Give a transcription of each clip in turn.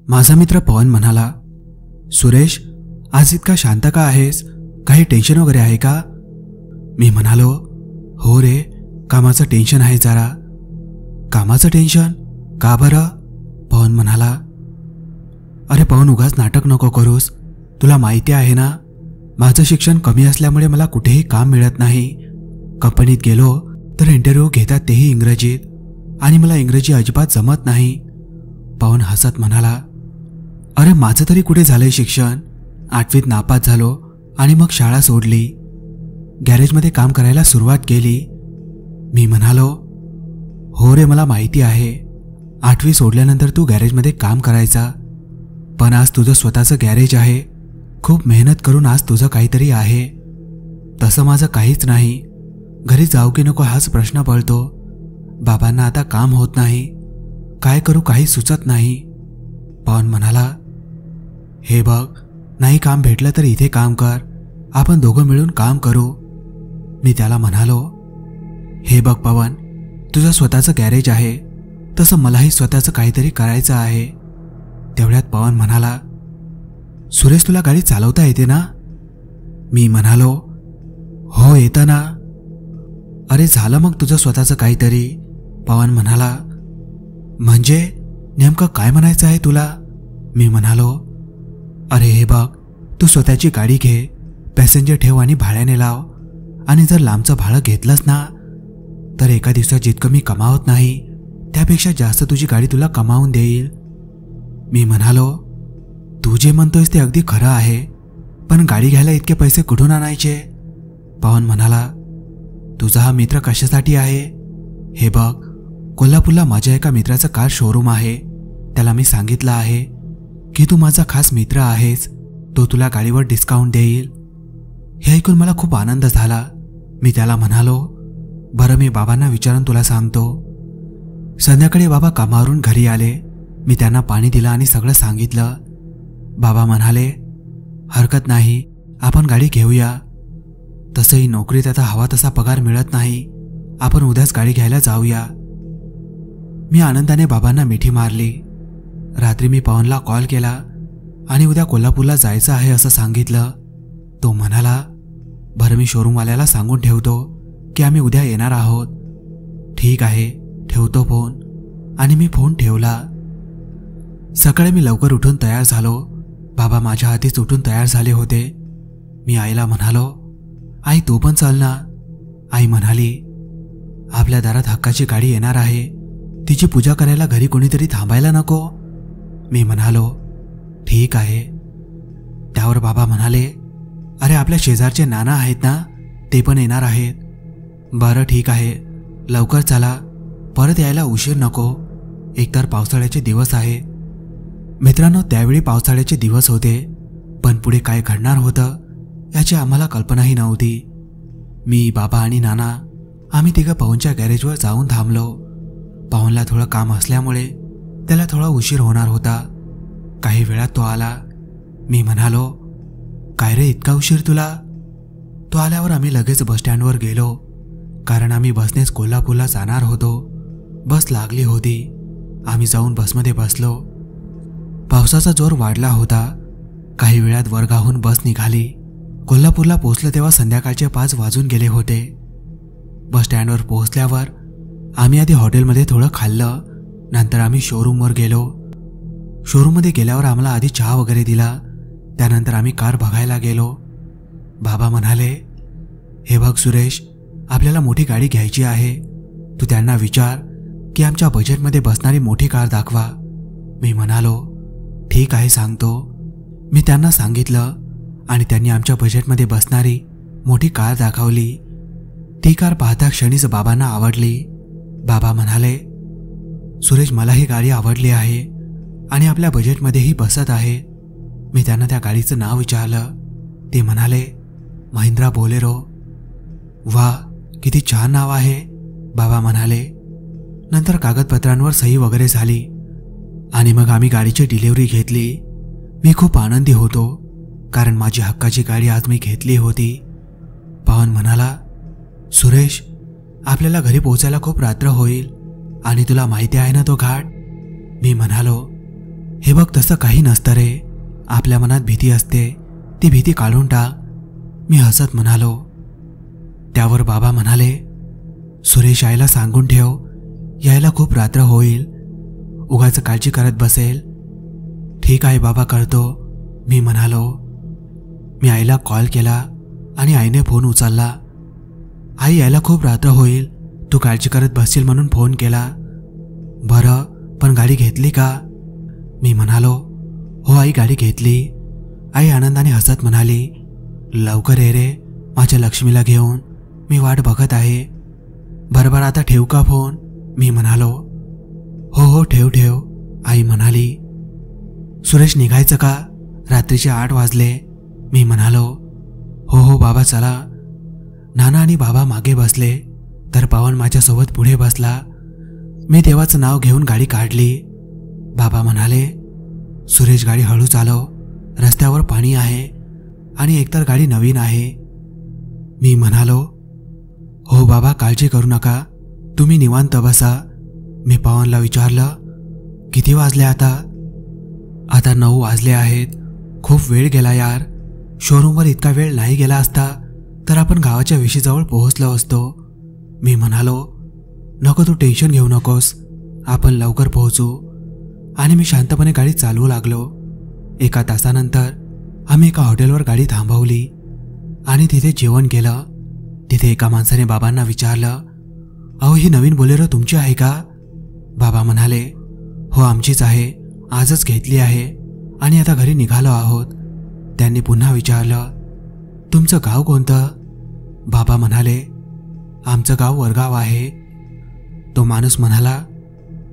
माझा मित्र पवन म्हणाला, सुरेश, आज इतका शांत का आहेस? काही टेन्शन वगैरे आहे का? मी म्हणालो, हो रे, कामाचं टेन्शन आहे जरा. कामाचं टेन्शन? का बरं? पवन म्हणाला, अरे पवन, उगाच नाटक नको करूस. तुला माहिती आहे ना, माझं शिक्षण कमी असल्यामुळे मला कुठेही काम मिळत नाही. कंपनीत गेलो तर इंटरव्ह्यू घेतात तेही इंग्रजीत, आणि मला इंग्रजी अजिबात जमत नाही. पवन हसत म्हणाला, अरे माझं तरी कुठे झालंय शिक्षण. 8वीत नापास झालो आणि मग शाळा सोडली. गॅरेजमध्ये काम करायला सुरुवात केली. मी म्हणालो, हो रे, मला माहिती आहे. 8वी सोडल्यानंतर तू गॅरेजमध्ये काम करायचा, पण आज तुझं स्वतःचं गॅरेज आहे. खूप मेहनत करून आज तुझं काहीतरी आहे. तसं माझं काहीच नाही. घरी जाऊ की नको हाच प्रश्न पडतो. बाबांना आता काम होत नाही. काय करू काही सुचत नाही. पवन म्हणाला, हे बघ, नाही काम भेटलं तर इथे काम कर. आपण दोघं मिळून काम करू. मी त्याला म्हणालो, हे बघ पवन, तुझं स्वतःचं गॅरेज आहे, तसं मलाही स्वतःचं काहीतरी करायचं आहे. तेवढ्यात पवन म्हणाला, सुरेश, तुला गाडी चालवता येते ना? मी म्हणालो, हो येतं ना. अरे झालं मग तुझं स्वतःचं काहीतरी. पवन म्हणाला, म्हणजे नेमकं काय म्हणायचं आहे तुला? मी म्हणालो, अरे हे बघ, तू स्वतःची गाडी घे, पॅसेंजर ठेव आणि भाड्याने लाव. आणि जर लांबचं भाडं घेतलंस ना, तर एका दिवसात जितकं मी कमावत नाही त्यापेक्षा जास्त तुझी गाडी तुला कमावून देईल. मी म्हणालो, तू जे म्हणतोयस ते अगदी खरं आहे, पण गाडी घ्यायला इतके पैसे कुठून आणायचे? पवन म्हणाला, तुझा हा मित्र कशासाठी आहे? हे बघ, कोल्हापूरला माझ्या एका मित्राचं कार शोरूम आहे. त्याला मी सांगितलं आहे की तू माझा खास मित्र आहेस, तो तुला गाडीवर डिस्काउंट देईल. हे ऐकून मला खूप आनंद झाला. मी त्याला म्हणालो, बरं मी बाबांना विचारून तुला सांगतो. संध्याकाळी बाबा कामावरून घरी आले. मी त्यांना पाणी दिलं आणि सगळं सांगितलं. बाबा म्हणाले, हरकत नाही, आपण गाडी घेऊया. तसंही नोकरीत आता हवा तसा पगार मिळत नाही. आपण उद्याच गाडी घ्यायला जाऊया. मी आनंदाने बाबांना मिठी मारली. रात्री मी पवनला कॉल केला आणि उद्या कोल्हापूरला जायचं आहे असं सांगितलं. तो म्हणाला, बरं मी शोरूमवाल्याला सांगून ठेवतो की आम्ही उद्या येणार आहोत. ठीक आहे, ठेवतो फोन. आणि मी फोन ठेवला. सकाळी मी लवकर उठून तयार झालो. बाबा माझ्या आधीच उठून तयार झाले होते. मी आईला म्हणालो, आई तू पण चल ना. आई म्हणाली, आपल्या दारात हक्काची गाडी येणार आहे, तिची पूजा करायला घरी कोणीतरी थांबायला नको. मी म्हणालो, ठीक आहे. त्यावर बाबा म्हणाले, अरे आपल्या शेजारचे नाना आहेत ना, ते पण येणार आहेत. बरं ठीक आहे, लवकर चला, परत यायला उशीर नको. एकतर पावसाळ्याचे दिवस आहे. मित्रांनो, त्यावेळी पावसाळ्याचे दिवस होते, पण पुढे काय घडणार होतं याची आम्हाला कल्पनाही नव्हती. मी, बाबा आणि नाना आम्ही तिघं पवनच्या गॅरेजवर जाऊन थांबलो. पवनला थोडं काम असल्यामुळे त्याला थोडा उशीर होणार होता. काही वेळात तो आला. मी म्हणालो, काय रे इतका उशीर तुला? तो आल्यावर आम्ही लगेच बसस्टँडवर गेलो, कारण आम्ही बसनेच कोल्हापूरला जाणार होतो. बस लागली होती. आम्ही जाऊन बसमध्ये बसलो. पावसाचा जोर वाढला होता. काही वेळात वरगावहून बस निघाली. कोल्हापूरला पोहोचलो तेव्हा संध्याकाळचे 5 वाजून गेले होते. बसस्टँडवर पोहोचल्यावर आम्ही आधी हॉटेलमध्ये थोडं खाल्लं. नंतर आम्ही शोरूमवर गेलो. शोरूममध्ये गेल्यावर आम्हाला आधी चहा वगैरे दिला. त्यानंतर आम्ही कार बघायला गेलो. बाबा म्हणाले, हे बघ सुरेश, आपल्याला मोठी गाडी घ्यायची आहे. तू त्यांना विचार की आमच्या बजेटमध्ये बसणारी मोठी कार दाखवा. मी म्हणालो, ठीक आहे सांगतो. मी त्यांना सांगितलं आणि त्यांनी आमच्या बजेटमध्ये बसणारी मोठी कार दाखवली. ती कार पाहता क्षणीच बाबांना आवडली. बाबा म्हणाले, सुरेश, मला ही गाडी आवडली आहे आणि आपल्या बजेटमध्येही बसत आहे. मी त्यांना त्या गाडीचं नाव विचारलं. ते म्हणाले, महिंद्रा बोलेरो. वा, किती छान नाव आहे, बाबा म्हणाले. नंतर कागदपत्रांवर सही वगैरे झाली आणि मग आम्ही गाडीची डिलिव्हरी घेतली. मी खूप आनंदी होतो, कारण माझी हक्काची गाडी आज मी घेतली होती. पवन म्हणाला, सुरेश, आपल्याला घरी पोहोचायला खूप रात्र होईल आणि तुला माहिती आहे ना तो घाट. मी म्हणालो, हे बघ, तसं काही नसतं रे. आपल्या मनात भीती असते, ती भीती काढून टाक, मी हसत म्हणालो. त्यावर बाबा म्हणाले, सुरेश आईला सांगून ठेव, यायला खूप रात्र होईल, उगाच काळजी करत बसेल. ठीक आहे बाबा, करतो, मी म्हणालो. मी आईला कॉल केला आणि आईने फोन उचलला. आई, यायला खूप रात्र होईल, तू काळजी करत बसशील म्हणून फोन केला. बरं, पण गाडी घेतली का? मी म्हणालो. हो आई, गाडी घेतली. आई आनंदाने हसत म्हणाली, लवकर ये रे, माझ्या लक्ष्मीला घेऊन, मी वाट बघत आहे. बरोबर, आता ठेवू का फोन? मी म्हणालो. हो हो, ठेव ठेव, आई म्हणाली. सुरेश, निघायचं का? रात्रीचे 8 वाजले, मी म्हणालो. हो हो बाबा, चला. नाना आणि बाबा मागे बसले, तर पवन माझ्यासोबत पुढे बसला. मी देवाचं नाव घेऊन गाडी काढली. बाबा म्हणाले, सुरेश गाडी हळू चालव, रस्त्यावर पाणी आहे आणि एकतर गाडी नवीन आहे. मी म्हणालो. हो बाबा, काळजी करू नका, तुम्ही निवांत बसा. मी पवनला विचारलं, किती वाजले आता? आता 9 वाजले आहेत. खूप वेळ गेला यार. शोरूमवर इतका वेळ नाही गेला असता तर आपण गावाच्या विशीजवळ पोहोचलो असतो. मी म्हणालो. नको, तू टेन्शन घेऊ नकोस, आपण लवकर पोहोचू. आणि मी शांतपणे गाडी चालवू लागलो. 1 तासानंतर आम्ही एका हॉटेलवर गाडी थांबवली आणि तिथे जेवण केलं. तिथे एका माणसाने बाबांना विचारलं, अहो, ही नवीन बोलेरो तुमची आहे का? बाबा म्हणाले, हो आमचीच आहे, आजच घेतली आहे आणि आता घरी निघालो आहोत. त्यांनी पुन्हा विचारलं, तुमचं गाव कोणतं? बाबा म्हणाले, आमचं गाव वरगाव आहे. तो माणूस म्हणाला,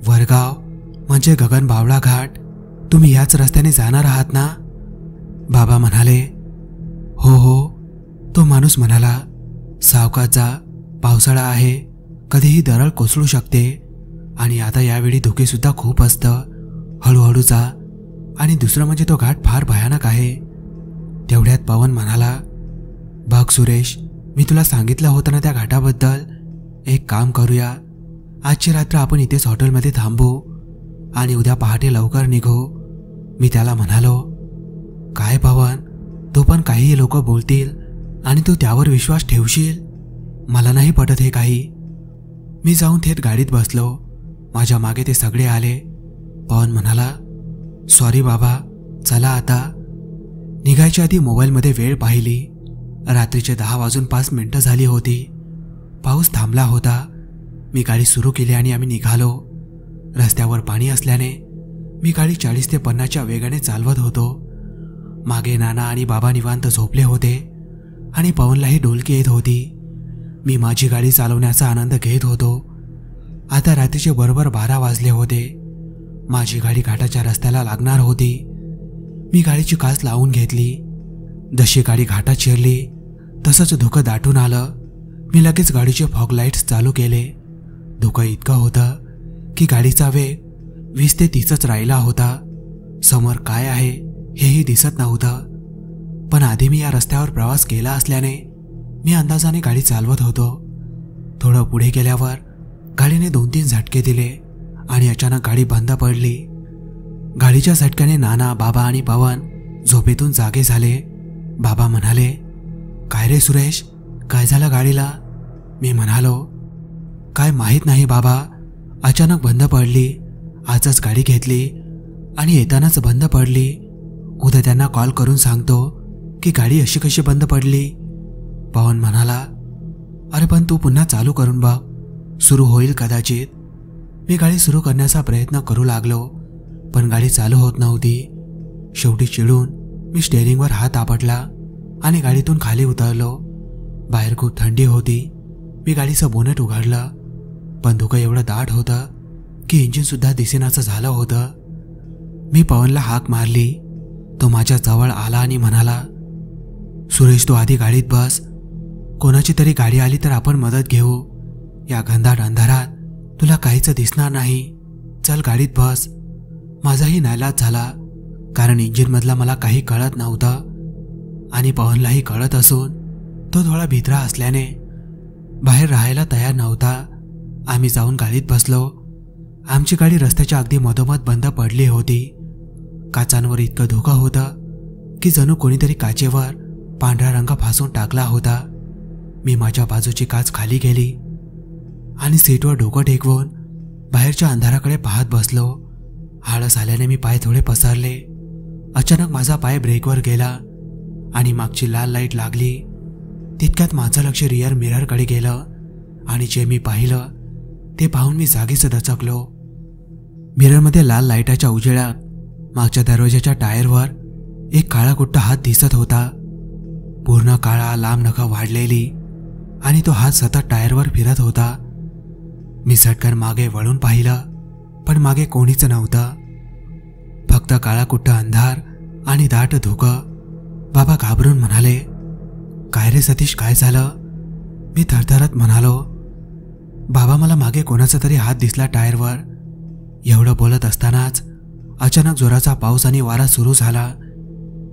वरगाव म्हणजे गगन बावळा घाट, तुम्ही याच रस्त्याने जाणार आहात ना? बाबा म्हणाले, हो हो. तो माणूस म्हणाला, सावकाश जा, पावसाळा आहे, कधीही दरड कोसळू शकते आणि आता यावेळी धुके सुद्धा खूप असतं, हळूहळू जा. आणि दुसरं म्हणजे तो घाट फार भयानक आहे. तेवढ्यात पवन म्हणाला, बघ सुरेश, मी तुला सांगितलं होतं ना त्या घाटाबद्दल. एक काम करूया, आजची रात्र आपण इथेच हॉटेलमध्ये थांबू आणि उद्या पहाटे लवकर निघू. मी त्याला म्हणालो, काय पवन, तो पण काहीही लोक बोलतील आणि तू त्यावर विश्वास ठेवशील? मला नाही पटत हे काही. मी जाऊन थेट गाडीत बसलो. माझ्या मागे ते सगळे आले. पवन म्हणाला, सॉरी बाबा, चला आता. निघायच्या आधी मोबाईलमध्ये वेळ पाहिली. रात्रीचे 10:05 झाली होती. पाऊस थांबला होता. मी गाडी सुरू केली आणि आम्ही निघालो. रस्त्यावर पाणी असल्याने मी गाडी 40 ते 50च्या वेगाने चालवत होतो. मागे नाना आणि बाबा निवांत झोपले होते आणि पवनलाही डोलकी येत होती. मी माझी गाडी चालवण्याचा आनंद घेत होतो. आता रात्रीचे बरोबर 12 वाजले होते. माझी गाडी घाटाच्या रस्त्याला लागणार होती. मी गाडीची काच लावून घेतली. जशी गाडी घाटात शिरली तसंच धुकं दाटून आलं. मी लगेच गाडीचे फॉग लाईट्स चालू केले. धुकं इतकं होतं की गाडीचा वेग 20 ते 30च राहिला होता. समोर काय आहे हेही दिसत नव्हतं. पण आधी मी या रस्त्यावर प्रवास केला असल्याने मी अंदाजाने गाडी चालवत होतो. थोडं पुढे गेल्यावर गाडीने 2-3 झटके दिले आणि अचानक गाडी बंद पडली. गाडीच्या झटक्याने नाना, बाबा आणि पवन झोपेतून जागे झाले. बाबा म्हणाले, काय रे सुरेश, काय झालं गाडीला? मी म्हणालो, काय माहीत नाही बाबा, अचानक बंद पडली. आजच गाडी घेतली आणि येतानाच बंद पडली. उद्या त्यांना कॉल करून सांगतो की गाडी अशी कशी बंद पडली. पवन म्हणाला, अरे पण तू पुन्हा चालू करून बघ, सुरू होईल कदाचित. मी गाडी सुरू करण्याचा प्रयत्न करू लागलो पण गाडी चालू होत नव्हती. शेवटी चिडून मी स्टेअरिंगवर हात आपटला आणि गाडीतून खाली उतरलो. बाहेर खूप थंडी होती. मी गाडीचं बोनेट उघडलं पण धुकं एवढं दाट होतं की इंजिन सुद्धा दिसेनाचं झालं होतं. मी पवनला हाक मारली. तो माझ्या जवळ आला आणि म्हणाला, सुरेश तू आधी गाडीत बस, कोणाची तरी गाडी आली तर आपण मदत घेऊ. या घनदाट अंधारात तुला काहीच दिसणार नाही. चल गाडीत बस. माझाही नाईलाज झाला कारण इंजिनमधला मला काही कळत नव्हतं आणि पवनलाही कळत असून तो थोडा भित्रा असल्याने बाहेर राहायला तयार नव्हता. आम्ही जाऊन गाडीत बसलो. आमची गाडी रस्त्याच्या अगदी मधोमध बंद पडली होती काचांवर इतकं धुकं होतं की जणू कोणीतरी काचेवर पांढरा रंग फासून टाकला होता. मी माझ्या बाजूची काच खाली गेली आणि सीटवर डोकं टेकवून बाहेरच्या अंधाराकडे पाहत बसलो. आळस आल्याने मी पाय थोडे पसरले. अचानक माझा पाय ब्रेकवर गेला आणि मागची लाल लाईट लागली. तितक्यात माझं लक्ष रिअर मिररकडे गेलं आणि जे मी पाहिलं ते पाहून मी जागीच दचकलो. मिररमध्ये लाल लाईटाच्या उजेडात मागच्या दरवाजाच्या टायरवर एक काळा कुट्टा हात दिसत होता. पूर्ण काळा, लांब नखं वाढलेली आणि तो हात सतत टायरवर फिरत होता. मी झटकन मागे वळून पाहिलं, पण मागे कोणीच नव्हतं. फक्त काळा कुट्टा, अंधार आणि दाट धुकं. बाबा घाबरून म्हणाले, "काय रे सतीश, काय झालं?" मी थरथरत म्हणालो, "बाबा, मला मागे कोणाचा तरी हात दिसला टायरवर." एवढं बोलत असतानाच अचानक जोराचा पाऊस आणि वारा सुरू झाला.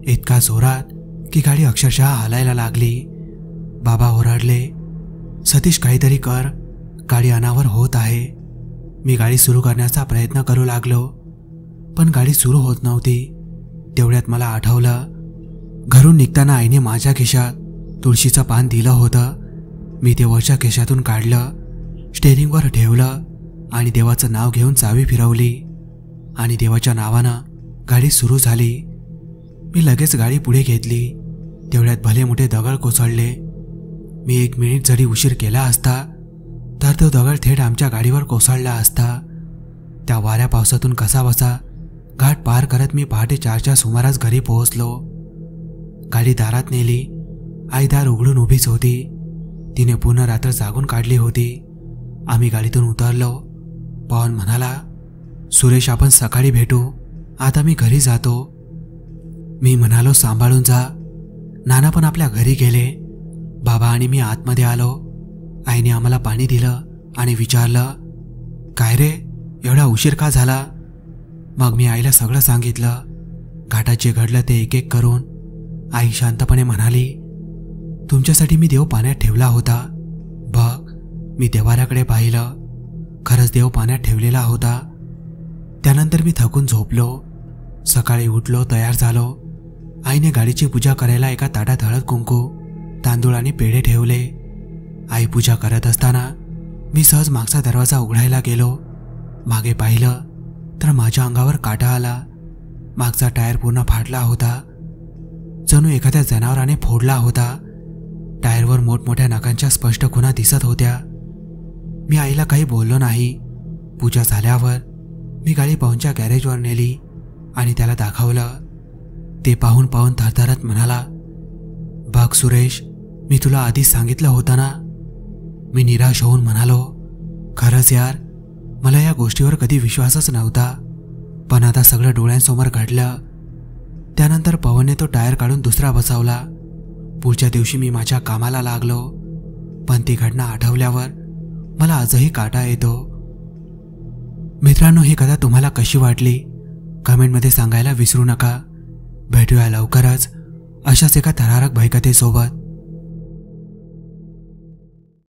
इतका जोरात की गाडी अक्षरशः हालायला लागली. बाबा ओरडले, "सतीश, काहीतरी कर, गाडी अनावर होत आहे." मी गाडी सुरू करण्याचा प्रयत्न करू लागलो, पण गाडी सुरू होत नव्हती. तेवढ्यात मला आठवलं, घरून निघताना आईने माझ्या खिशात तुळशीचं पान दिलं होतं. मी ते वरच्या खिशातून काढलं, स्टेअरिंगवर ठेवलं आणि देवाचं नाव घेऊन चावी फिरवली आणि देवाच्या नावानं गाडी सुरू झाली. मी लगेच गाडी पुढे घेतली. तेवढ्यात भले मोठे दगड कोसळले. मी 1 मिनिट जरी उशीर केला असता तर तो दगड थेट आमच्या गाडीवर कोसळला असता. त्या वाऱ्या पावसातून कसाबसा घाट पार करत मी पहाटे 4च्या सुमारास घरी पोहोचलो. गाडी दारात नेली. आई दार उघडून उभीच होती. तिने पूर्ण रात्र जागून काढली होती. आम्ही गाडीतून उतरलो. पवन म्हणाला, "सुरेश, आपण सकाळी भेटू, आता मी घरी जातो." मी म्हणालो, "सांभाळून जा." नाना पण आपल्या घरी गेले. बाबा आणि मी आतमध्ये आलो. आईने आम्हाला पाणी दिलं आणि विचारलं, "काय रे, एवढा उशीर का झाला?" मग मी आईला सगळं सांगितलं. घाटात जे घडलं ते एक एक करून. आई शांतपणे म्हणाली, "तुमच्यासाठी मी देव पाण्यात ठेवला होता. बघ." मी देवाऱ्याकडे पाहिलं. खरंच देव पाण्यात ठेवलेला होता. त्यानंतर मी थकून झोपलो. सकाळी उठलो, तयार झालो. आईने गाडीची पूजा करायला एका ताटात हळद, कुंकू, तांदूळ आणि पेढे ठेवले. आई पूजा करत असताना मी सहज मागचा दरवाजा उघडायला गेलो. मागे पाहिलं तर माझ्या अंगावर काटा आला. मागचा टायर पूर्ण फाटला होता, जणू एखाद्या जनावराने फोडला होता. टायरवर मोठमोठ्या नाकांच्या स्पष्ट खुणा दिसत होत्या. मी आईला काही बोललो नाही. पूजा झाल्यावर मी गाडी पवनच्या गॅरेजवर नेली आणि त्याला दाखवलं. ते पाहून पवन थरथरत म्हणाला, "बघ सुरेश, मी तुला आधीच सांगितलं होतं ना." मी निराश होऊन म्हणालो, "खरंच यार, मला या गोष्टीवर कधी विश्वासच नव्हता, पण आता सगळं डोळ्यांसमोर घडलं." त्यानंतर पवनने तो टायर काढून दुसरा बसवला. पुढच्या दिवशी मी माझ्या कामाला लागलो, पण ती घटना आठवल्यावर मला आजही काटा येतो. मित्रांनो, ही कथा तुम्हाला कशी वाटली कमेंटमध्ये सांगायला विसरू नका. भेटूया लवकरच अशाच एका थरारक भयकथेसोबत.